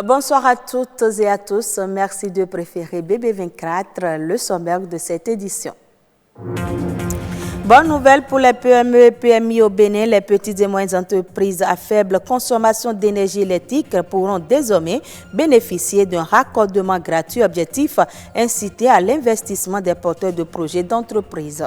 Bonsoir à toutes et à tous. Merci de préférer BB24, le sommaire de cette édition. Bonne nouvelle pour les PME et PMI au Bénin. Les petites et moyennes entreprises à faible consommation d'énergie électrique pourront désormais bénéficier d'un raccordement gratuit. Objectif, inciter à l'investissement des porteurs de projets d'entreprise.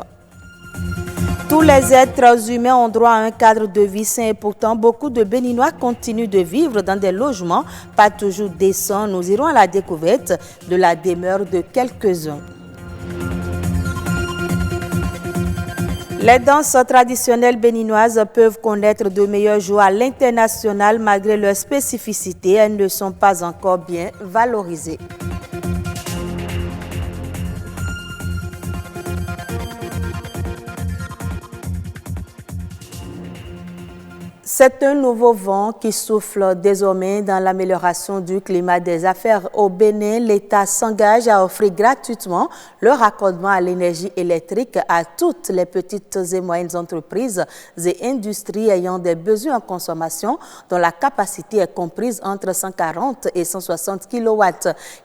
Tous les êtres humains ont droit à un cadre de vie sain et pourtant beaucoup de Béninois continuent de vivre dans des logements pas toujours décents. Nous irons à la découverte de la demeure de quelques-uns. Les danses traditionnelles béninoises peuvent connaître de meilleurs jours à l'international malgré leur spécificité. Elles ne sont pas encore bien valorisées. C'est un nouveau vent qui souffle désormais dans l'amélioration du climat des affaires au Bénin. L'État s'engage à offrir gratuitement le raccordement à l'énergie électrique à toutes les petites et moyennes entreprises et industries ayant des besoins en consommation dont la capacité est comprise entre 140 et 160 kW.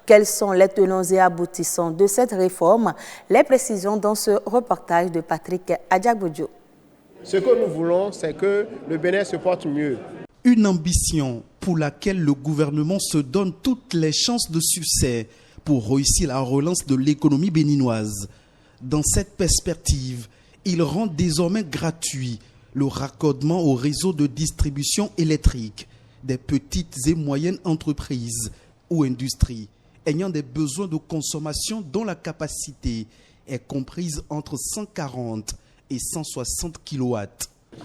Quels sont les tenants et aboutissants de cette réforme? Les précisions dans ce reportage de Patrick Adjagbodjo. Ce que nous voulons, c'est que le Bénin se porte mieux. Une ambition pour laquelle le gouvernement se donne toutes les chances de succès pour réussir la relance de l'économie béninoise. Dans cette perspective, il rend désormais gratuit le raccordement au réseau de distribution électrique des petites et moyennes entreprises ou industries ayant des besoins de consommation dont la capacité est comprise entre 140 et 160 kW.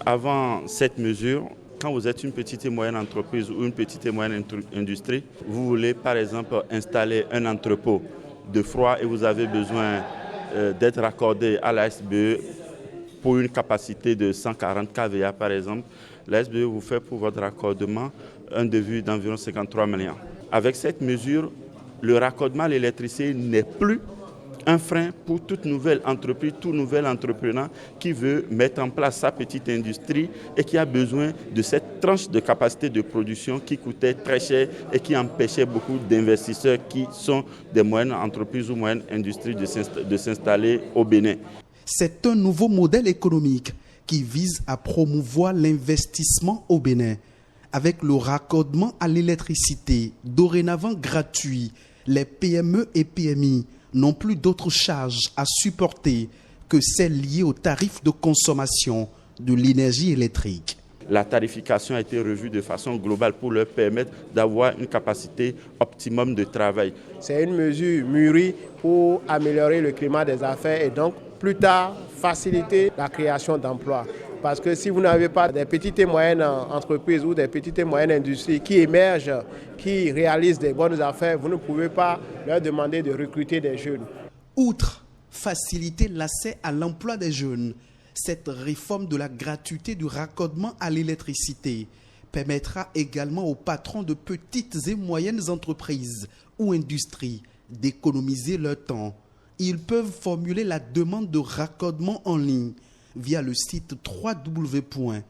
Avant cette mesure, quand vous êtes une petite et moyenne entreprise ou une petite et moyenne industrie, vous voulez par exemple installer un entrepôt de froid et vous avez besoin d'être raccordé à la SBE pour une capacité de 140 kVA par exemple. La SBE vous fait pour votre raccordement un devis d'environ 53 millions. Avec cette mesure, le raccordement à l'électricité n'est plus un frein pour toute nouvelle entreprise, tout nouvel entrepreneur qui veut mettre en place sa petite industrie et qui a besoin de cette tranche de capacité de production qui coûtait très cher et qui empêchait beaucoup d'investisseurs qui sont des moyennes entreprises ou moyennes industries de s'installer au Bénin. C'est un nouveau modèle économique qui vise à promouvoir l'investissement au Bénin. Avec le raccordement à l'électricité, dorénavant gratuit, les PME et PMI n'ont plus d'autres charges à supporter que celles liées aux tarifs de consommation de l'énergie électrique. La tarification a été revue de façon globale pour leur permettre d'avoir une capacité optimum de travail. C'est une mesure mûrie pour améliorer le climat des affaires et donc plus tard faciliter la création d'emplois. Parce que si vous n'avez pas des petites et moyennes entreprises ou des petites et moyennes industries qui émergent, qui réalisent des bonnes affaires, vous ne pouvez pas leur demander de recruter des jeunes. Outre faciliter l'accès à l'emploi des jeunes, cette réforme de la gratuité du raccordement à l'électricité permettra également aux patrons de petites et moyennes entreprises ou industries d'économiser leur temps. Ils peuvent formuler la demande de raccordement en ligne via le site www.sbee.bj.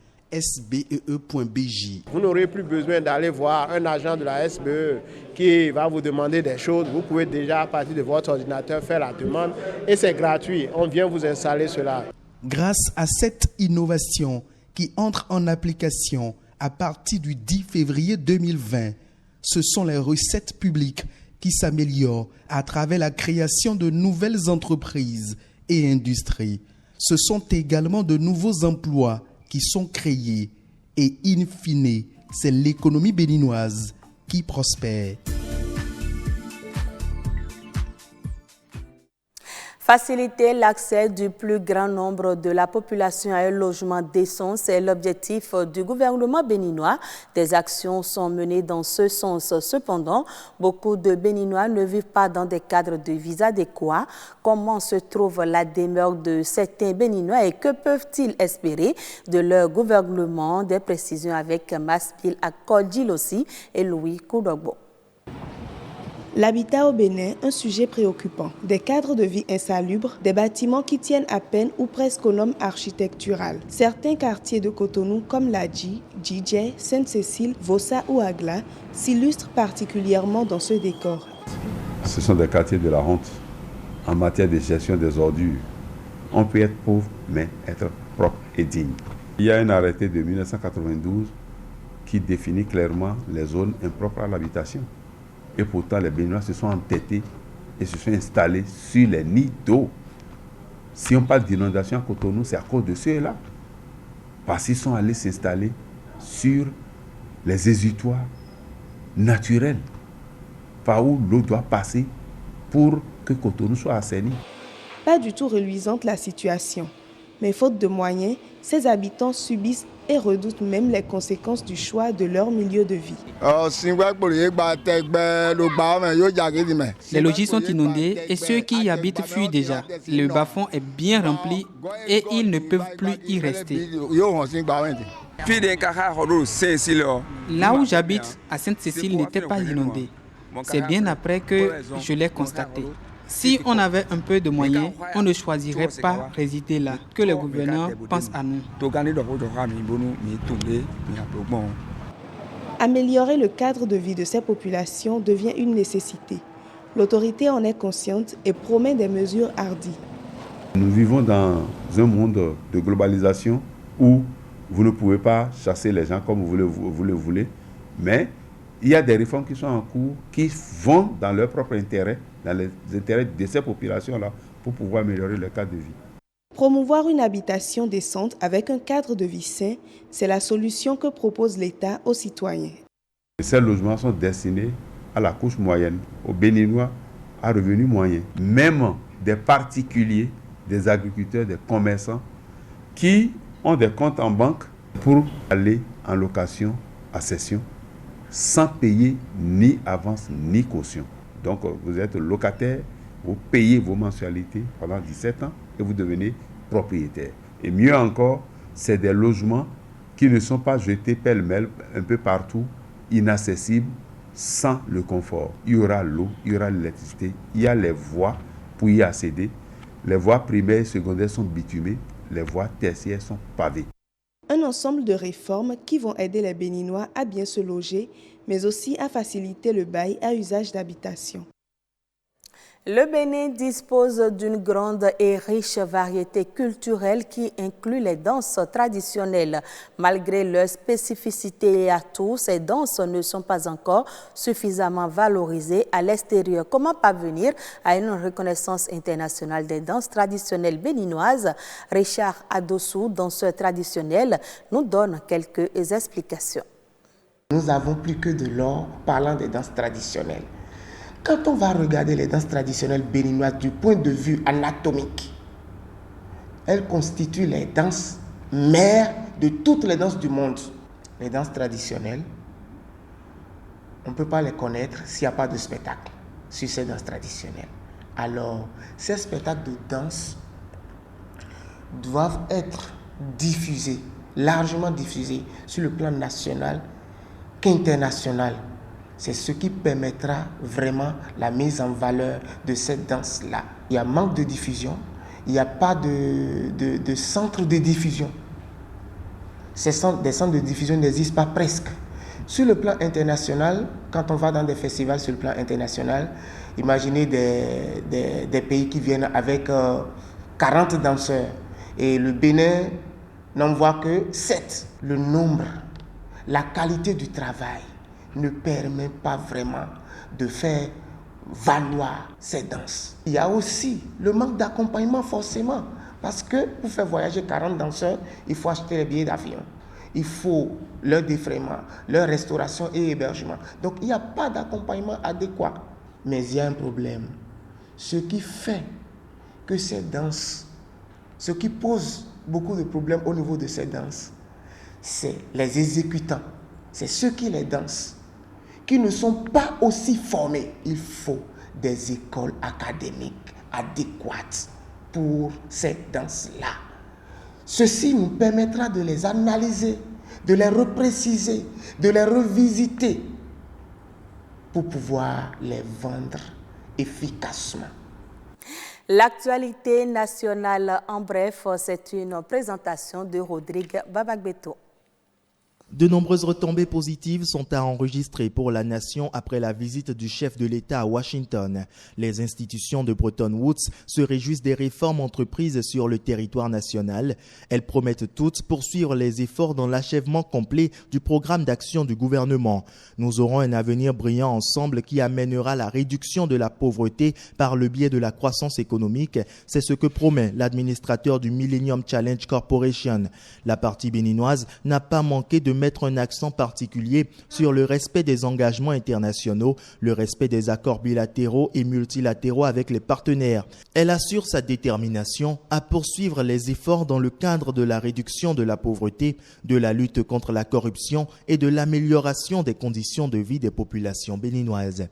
Vous n'aurez plus besoin d'aller voir un agent de la SBE qui va vous demander des choses. Vous pouvez déjà, à partir de votre ordinateur, faire la demande et c'est gratuit. On vient vous installer cela. Grâce à cette innovation qui entre en application à partir du 10 février 2020, ce sont les recettes publiques qui s'améliorent à travers la création de nouvelles entreprises et industries. Ce sont également de nouveaux emplois qui sont créés et, in fine, c'est l'économie béninoise qui prospère. Faciliter l'accès du plus grand nombre de la population à un logement décent, c'est l'objectif du gouvernement béninois. Des actions sont menées dans ce sens. Cependant, beaucoup de Béninois ne vivent pas dans des cadres de vie adéquats. Comment se trouve la demeure de certains Béninois et que peuvent-ils espérer de leur gouvernement? Des précisions avec Maspil Akodjil aussi et Louis Koudogbo. L'habitat au Bénin, un sujet préoccupant. Des cadres de vie insalubres, des bâtiments qui tiennent à peine ou presque aux normes architecturales. Certains quartiers de Cotonou comme Ladji, Djidje, Sainte-Cécile, Vossa ou Agla s'illustrent particulièrement dans ce décor. Ce sont des quartiers de la honte en matière de gestion des ordures. On peut être pauvre, mais être propre et digne. Il y a un arrêté de 1992 qui définit clairement les zones impropres à l'habitation. Et pourtant, les Béninois se sont entêtés et se sont installés sur les nids d'eau. Si on parle d'inondation à Cotonou, c'est à cause de ceux-là. Parce qu'ils sont allés s'installer sur les exutoires naturels, par où l'eau doit passer pour que Cotonou soit assaini. Pas du tout reluisante la situation. Mais faute de moyens, ces habitants subissent et redoutent même les conséquences du choix de leur milieu de vie. Les logis sont inondés et ceux qui y habitent fuient déjà. Le bas-fond est bien rempli et ils ne peuvent plus y rester. Là où j'habite, à Sainte-Cécile, n'était pas inondé. C'est bien après que je l'ai constaté. Si on avait un peu de moyens, on ne choisirait pas résider là. Que le gouverneur pense à nous. Améliorer le cadre de vie de ces populations devient une nécessité. L'autorité en est consciente et promet des mesures hardies. Nous vivons dans un monde de globalisation où vous ne pouvez pas chasser les gens comme vous le voulez, mais il y a des réformes qui sont en cours, qui vont dans leur propre intérêt, dans les intérêts de ces populations-là, pour pouvoir améliorer leur cadre de vie. Promouvoir une habitation décente avec un cadre de vie sain, c'est la solution que propose l'État aux citoyens. Ces logements sont destinés à la couche moyenne, aux Béninois à revenus moyens, même des particuliers, des agriculteurs, des commerçants, qui ont des comptes en banque pour aller en location à cession, sans payer ni avance ni caution. Donc vous êtes locataire, vous payez vos mensualités pendant 17 ans et vous devenez propriétaire. Et mieux encore, c'est des logements qui ne sont pas jetés pêle-mêle un peu partout, inaccessibles, sans le confort. Il y aura l'eau, il y aura l'électricité, il y a les voies pour y accéder. Les voies primaires et secondaires sont bitumées, les voies tertiaires sont pavées. Un ensemble de réformes qui vont aider les Béninois à bien se loger, mais aussi à faciliter le bail à usage d'habitation. Le Bénin dispose d'une grande et riche variété culturelle qui inclut les danses traditionnelles. Malgré leurs spécificités et atouts, ces danses ne sont pas encore suffisamment valorisées à l'extérieur. Comment parvenir à une reconnaissance internationale des danses traditionnelles béninoises? Richard Adossou, danseur traditionnel, nous donne quelques explications. Nous avons plus que de l'or parlant des danses traditionnelles. Quand on va regarder les danses traditionnelles béninoises du point de vue anatomique, elles constituent les danses mères de toutes les danses du monde. Les danses traditionnelles, on ne peut pas les connaître s'il n'y a pas de spectacle sur ces danses traditionnelles. Alors, ces spectacles de danse doivent être diffusés, largement diffusés sur le plan national qu'international. C'est ce qui permettra vraiment la mise en valeur de cette danse-là. Il y a manque de diffusion, il n'y a pas de centre de diffusion. Des centres de diffusion n'existent pas presque. Sur le plan international, quand on va dans des festivals sur le plan international, imaginez des pays qui viennent avec 40 danseurs et le Bénin n'envoie que 7. Le nombre, la qualité du travail ne permet pas vraiment de faire valoir ces danses. Il y a aussi le manque d'accompagnement forcément, parce que pour faire voyager 40 danseurs, il faut acheter les billets d'avion, il faut leur défraiement, leur restauration et hébergement. Donc il n'y a pas d'accompagnement adéquat. Mais il y a un problème. Ce qui fait que ces danses, ce qui pose beaucoup de problèmes au niveau de ces danses, c'est les exécutants, c'est ceux qui les dansent, qui ne sont pas aussi formés. Il faut des écoles académiques adéquates pour cette danse-là. Ceci nous permettra de les analyser, de les repréciser, de les revisiter pour pouvoir les vendre efficacement. L'actualité nationale en bref, c'est une présentation de Rodrigue Babagbeto. De nombreuses retombées positives sont à enregistrer pour la nation après la visite du chef de l'État à Washington. Les institutions de Bretton Woods se réjouissent des réformes entreprises sur le territoire national. Elles promettent toutes poursuivre les efforts dans l'achèvement complet du programme d'action du gouvernement. Nous aurons un avenir brillant ensemble qui amènera la réduction de la pauvreté par le biais de la croissance économique. C'est ce que promet l'administrateur du Millennium Challenge Corporation. La partie béninoise n'a pas manqué de mettre un accent particulier sur le respect des engagements internationaux, le respect des accords bilatéraux et multilatéraux avec les partenaires. Elle assure sa détermination à poursuivre les efforts dans le cadre de la réduction de la pauvreté, de la lutte contre la corruption et de l'amélioration des conditions de vie des populations béninoises.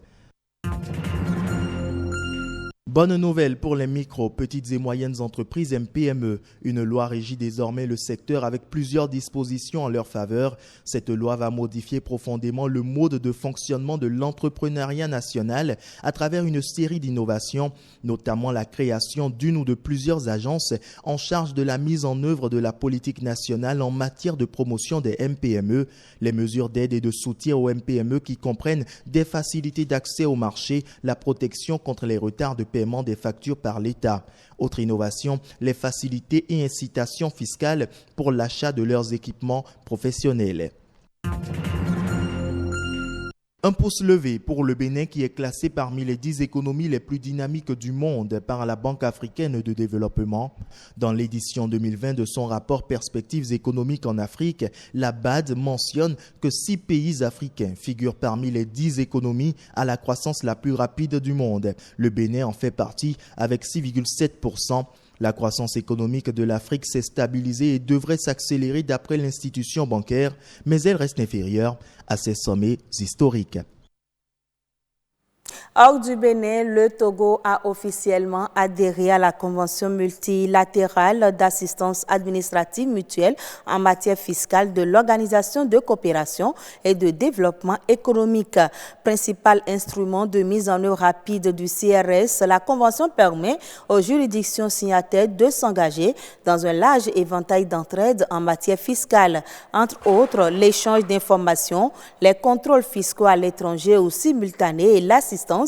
Bonne nouvelle pour les micro, petites et moyennes entreprises MPME. Une loi régit désormais le secteur avec plusieurs dispositions en leur faveur. Cette loi va modifier profondément le mode de fonctionnement de l'entrepreneuriat national à travers une série d'innovations, notamment la création d'une ou de plusieurs agences en charge de la mise en œuvre de la politique nationale en matière de promotion des MPME. Les mesures d'aide et de soutien aux MPME qui comprennent des facilités d'accès au marché, la protection contre les retards de paiement des factures par l'État. Autre innovation, les facilités et incitations fiscales pour l'achat de leurs équipements professionnels. Un pouce levé pour le Bénin qui est classé parmi les 10 économies les plus dynamiques du monde par la Banque africaine de développement. Dans l'édition 2020 de son rapport Perspectives économiques en Afrique, la BAD mentionne que 6 pays africains figurent parmi les 10 économies à la croissance la plus rapide du monde. Le Bénin en fait partie avec 6,7%. La croissance économique de l'Afrique s'est stabilisée et devrait s'accélérer d'après l'institution bancaire, mais elle reste inférieure à ses sommets historiques. Hors du Bénin, le Togo a officiellement adhéré à la Convention multilatérale d'assistance administrative mutuelle en matière fiscale de l'Organisation de coopération et de développement économique. Principal instrument de mise en œuvre rapide du CRS, la Convention permet aux juridictions signataires de s'engager dans un large éventail d'entraide en matière fiscale. Entre autres, l'échange d'informations, les contrôles fiscaux à l'étranger ou simultanés et l'assistance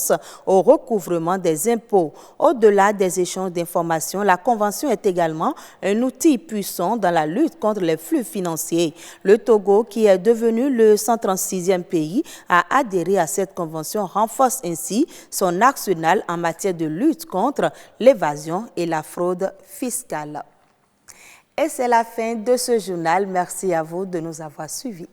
au recouvrement des impôts. Au-delà des échanges d'informations, la Convention est également un outil puissant dans la lutte contre les flux financiers. Le Togo, qui est devenu le 136e pays à adhérer à cette Convention, renforce ainsi son arsenal en matière de lutte contre l'évasion et la fraude fiscale. Et c'est la fin de ce journal. Merci à vous de nous avoir suivis.